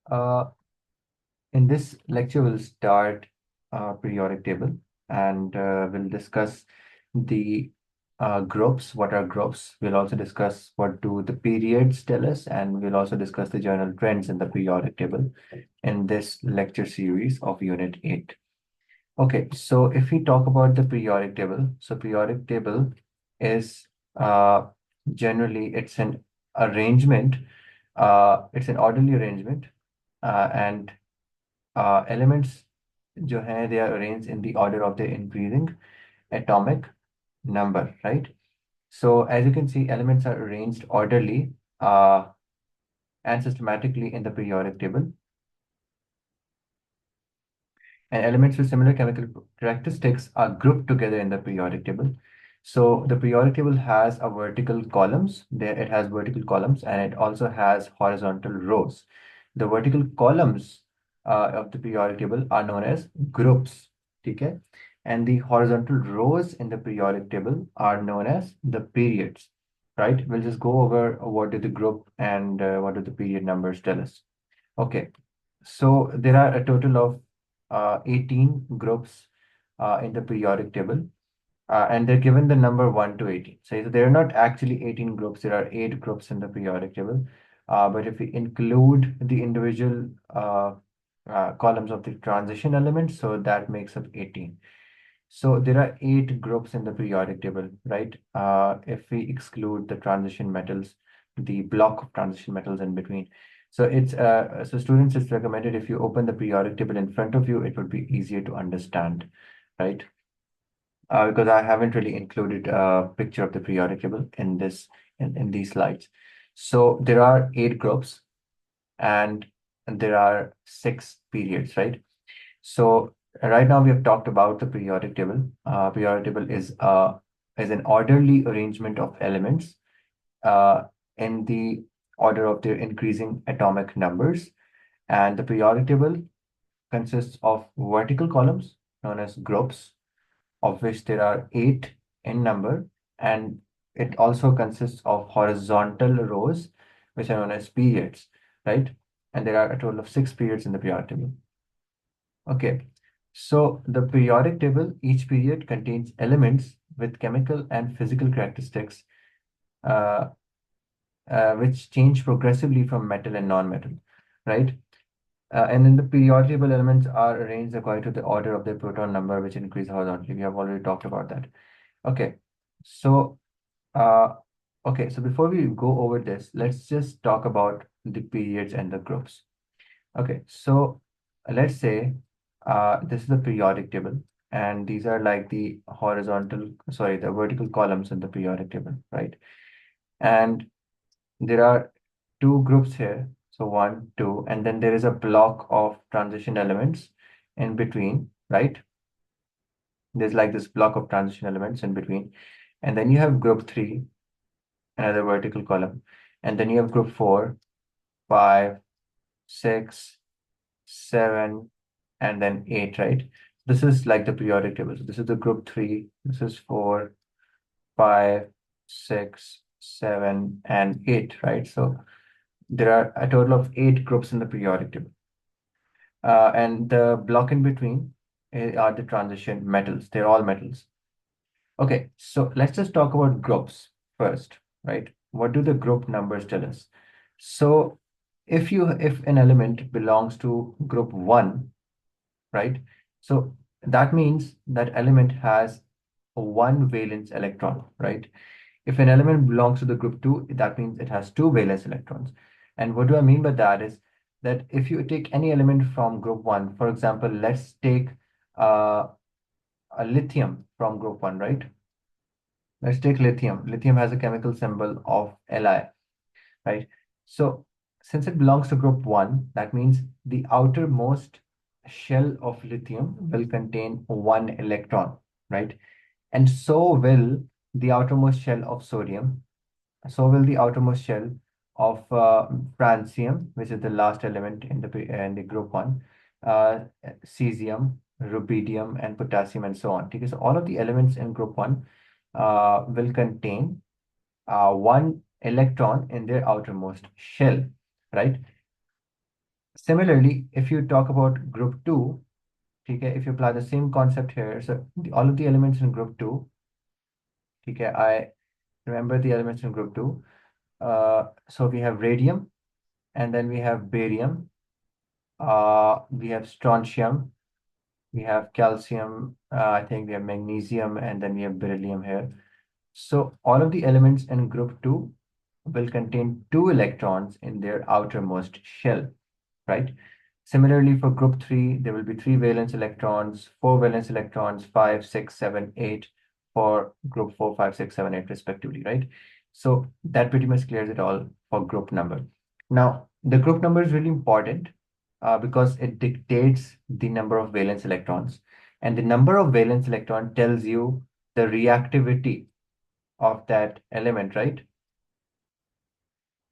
Uh, in this lecture, we'll start periodic table and we'll discuss the groups. What are groups? We'll also discuss what do the periods tell us, and we'll also discuss the general trends in the periodic table in this lecture series of Unit 8. Okay, so if we talk about the periodic table, so periodic table is generally it's an arrangement, it's an orderly arrangement, and elements जो हैं they are arranged in the order of their increasing atomic number, right? So as you can see, elements are arranged orderly and systematically in the periodic table. And elements with similar chemical characteristics are grouped together in the periodic table. So the periodic table has a vertical columns. There it has vertical columns and it also has horizontal rows. The vertical columns of the periodic table are known as groups. Okay? And the horizontal rows in the periodic table are known as the periods. Right? We'll just go over what do the group and what do the period numbers tell us. Okay. So there are a total of 18 groups in the periodic table, and they're given the number 1 to 18. So they're not actually 18 groups, there are 8 groups in the periodic table. But if we include the individual columns of the transition elements, so that makes up 18. So there are 8 groups in the periodic table, right? If we exclude the transition metals, the block of transition metals in between. So so students, it's recommended if you open the periodic table in front of you, it would be easier to understand, right? Because I haven't really included a picture of the periodic table in these slides. So there are 8 groups and there are 6 periods, right? So right now we have talked about the periodic table. Periodic table is an orderly arrangement of elements uh, in the order of their increasing atomic numbers. And the periodic table consists of vertical columns known as groups, of which there are 8 in number, and it also consists of horizontal rows, which are known as periods, right? And there are a total of 6 periods in the periodic table. Okay, so the periodic table, each period contains elements with chemical and physical characteristics uh, which change progressively from metal and non-metal, right? And then the periodic table elements are arranged according to the order of their proton number, which increase horizontally. We have already talked about that. Okay, so uh, so before we go over this, let's just talk about the periods and the groups. Okay, so let's say this is the periodic table, and these are like the the vertical columns in the periodic table, right? And there are 2 groups here, so 1, 2, and then there is a block of transition elements in between, right? There's like this block of transition elements in between, and then you have group 3, another vertical column, and then you have group 4, 5, 6, 7, and then 8, right? This is like the periodic table. So this is the group 3, this is 4, 5, 6, 7, and 8, right? So there are a total of 8 groups in the periodic table. And the block in between are the transition metals. They're all metals. Okay, so let's just talk about groups first, right? What do the group numbers tell us? So if an element belongs to group 1, right? So that means that element has a 1 valence electron, right? If an element belongs to the group 2, that means it has 2 valence electrons. And what do I mean by that is that if you take any element from group 1, for example, let's take uh, a lithium from group 1, right? Let's take lithium. Lithium has a chemical symbol of Li, right? So since it belongs to group 1, that means the outermost shell of lithium will contain 1 electron, right? And so will the outermost shell of sodium. So will the outermost shell of francium, which is the last element in the group 1, cesium, rubidium, and potassium, and so on. Okay, so all of the elements in group 1 will contain 1 electron in their outermost shell, right? Similarly, if you talk about group 2, okay, if you apply the same concept here, so all of the elements in group 2, okay, I remember the elements in group 2. So we have radium, and then we have barium, we have strontium, we have calcium, I think we have magnesium, and then we have beryllium here. So all of the elements in group 2 will contain 2 electrons in their outermost shell, right? Similarly, for group 3, there will be 3 valence electrons, 4 valence electrons, 5, 6, 7, 8 for group 4, 5, 6, 7, 8 respectively, right? So that pretty much clears it all for group number. Now, the group number is really important because it dictates the number of valence electrons. And the number of valence electron tells you the reactivity of that element, right?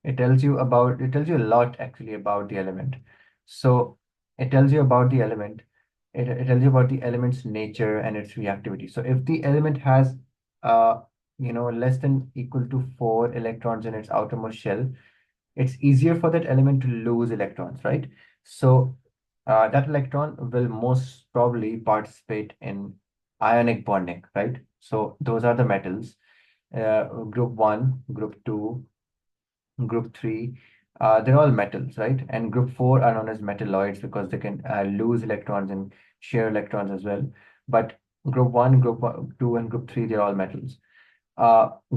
It tells you a lot actually about the element. So it tells you about the element, it tells you about the element's nature and its reactivity. So if the element has uh less than equal to 4 electrons in its outermost shell, it's easier for that element to lose electrons, right? So that electron will most probably participate in ionic bonding, right? So those are the metals, group 1, group 2, group 3, they're all metals, right? And group 4 are known as metalloids because they can lose electrons and share electrons as well. But group 1, group 2, and group 3, they're all metals.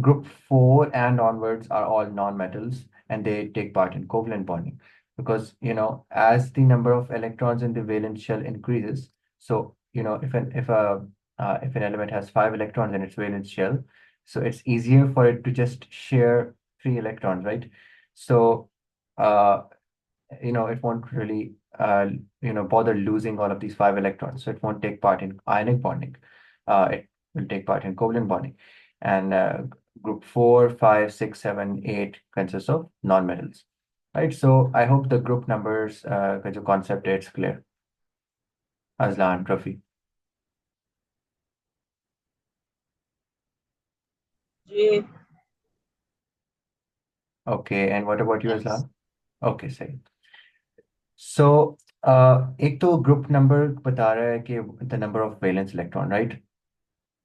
Group 4 and onwards are all non-metals, and they take part in covalent bonding because, as the number of electrons in the valence shell increases, so, if an element has 5 electrons in its valence shell, so it's easier for it to just share 3 electrons, right? So, uh, it won't really, bother losing all of these 5 electrons. So it won't take part in ionic bonding. It will take part in covalent bonding. And group 4, 5, 6, 7, 8 consists of non-metals. Right. So I hope the group numbers, का जो concept है, it's clear. Aslan, Rafi. Ji Okay. And what about you, yes. Aslan? Okay, सही. So एक तो group number बता रहा है कि the number of valence electron, right?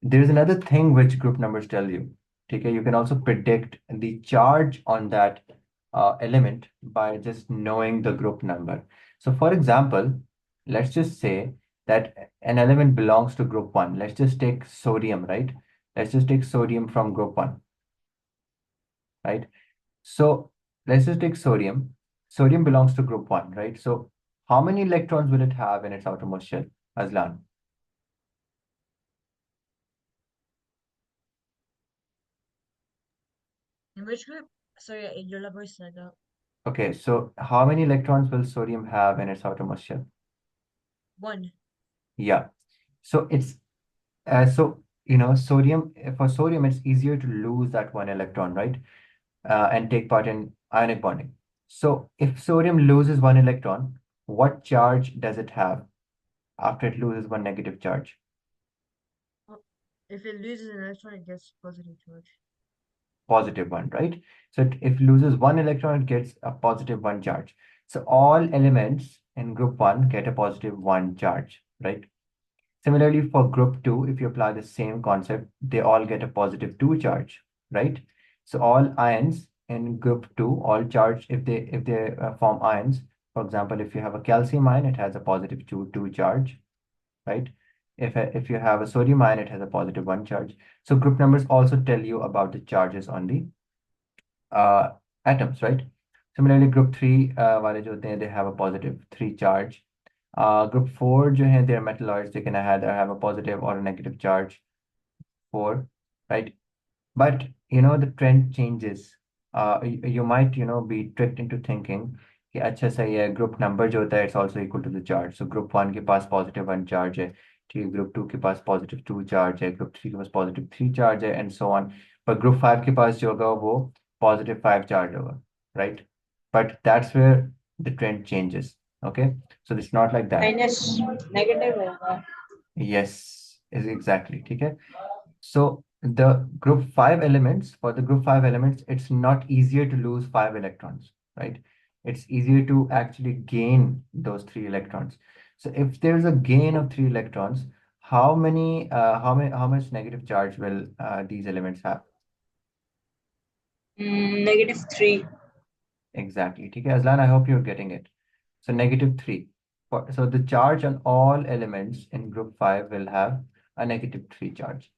There's another thing which group numbers tell you. Okay, you can also predict the charge on that element by just knowing the group number. So, for example, let's just say that an element belongs to group 1. Let's just take sodium, right? Let's just take sodium from group 1, right? So, let's just take sodium. Sodium belongs to group 1, right? So, how many electrons will it have in its outermost shell, Aslan? In which group? Sorry, your library said that. Okay, so how many electrons will sodium have in its outermost shell? One. Yeah. So it's sodium, for sodium, it's easier to lose that 1 electron, right? And take part in ionic bonding. So if sodium loses 1 electron, what charge does it have after it loses one negative charge? Oh, if it loses an electron, it gets positive charge. Positive one, right? So if it loses 1 electron, it gets a positive one charge. So all elements in group 1 get a positive one charge, right? Similarly, for group 2, if you apply the same concept, they all get a positive 2 charge, right? So all ions in group 2, all charged, if they form ions, for example, if you have a calcium ion, it has a positive 2 charge, right? If you have a sodium ion, it has a positive 1 charge. So group numbers also tell you about the charges on the uh, atoms, right? Similarly, group 3 वाले जो होते हैं, they have a positive 3 charge. Group 4 जो हैं, they are metalloids, they can either have a positive or a negative charge, 4, right? But the trend changes. You might be tricked into thinking कि अच्छा सही है, group number जो होता है, it's also equal to the charge. So group 1 के पास positive 1 charge है, ठीक है, group 2 के पास positive 2 charge है, group 3 के पास positive 3 charge है, and so on. But group 5 के पास जो होगा वो positive 5 charge होगा, right? But that's where the trend changes. Okay, so it's not like that. Minus negative होगा. Yes, is exactly. ठीक है. So the group 5 elements, for the group 5 elements, it's not easier to lose 5 electrons, right? it's easier to actually gain those 3 electrons. So if there's a gain of 3 electrons, how much negative charge will these elements have? -3. Exactly. Okay, Aslan, I hope you're getting it. So -3. So the charge on all elements in group 5 will have a -3 charge.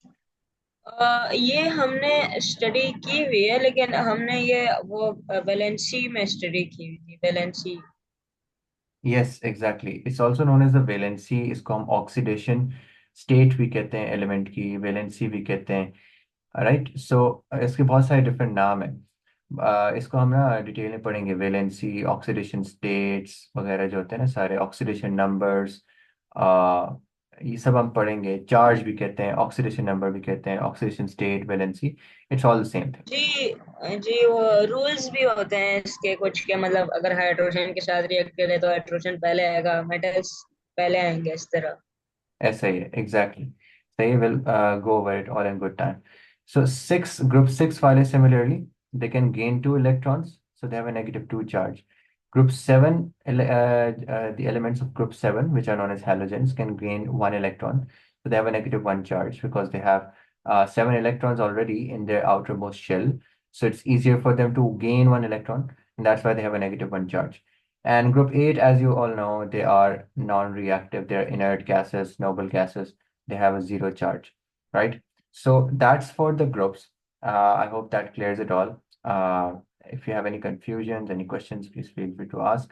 ये हमने study की हुई है, लेकिन हमने ये वो valency में स्टडी की हुई थी, valency. Yes, exactly. It's also known as the valency. इसको हम ऑक्सीडेशन स्टेट भी कहते हैं, एलिमेंट की वैलेंसी भी कहते हैं, राइट? सो इसके बहुत सारे डिफरेंट नाम हैं। इसको हम ना डिटेल में पढ़ेंगे, वैलेंसी, ऑक्सीडेशन स्टेट्स वगैरह जो होते हैं ना सारे, ऑक्सीडेशन नंबर्स, ये सब हम पढ़ेंगे। चार्ज भी कहते हैं, ऑक्सीडेशन नंबर भी कहते हैं, oxidation state, valency, it's all the same thing. जी जी, वो रूल्स भी होते हैं इसके कुछ के, मतलब अगर हाइड्रोजन के साथ रिएक्ट करे तो हाइड्रोजन पहले आएगा, मेटल्स पहले आएंगे, इस तरह। ऐसा ही है, एग्जैक्टली सही। Will go over it all in good time. So group 6 वाले similarly, they can gain 2 electrons, so they have a -2 charge. Group 7, the elements of group 7, which are known as halogens, can gain 1 electron, so they have a -1 charge because they have 7 electrons already in their outermost shell, so it's easier for them to gain 1 electron, and that's why they have a -1 charge. And group 8, as you all know, they are non-reactive, they're inert gases, noble gases, they have a 0 charge, right? So that's for the groups. I hope that clears it all. If you have any confusions, any questions, please feel free to ask.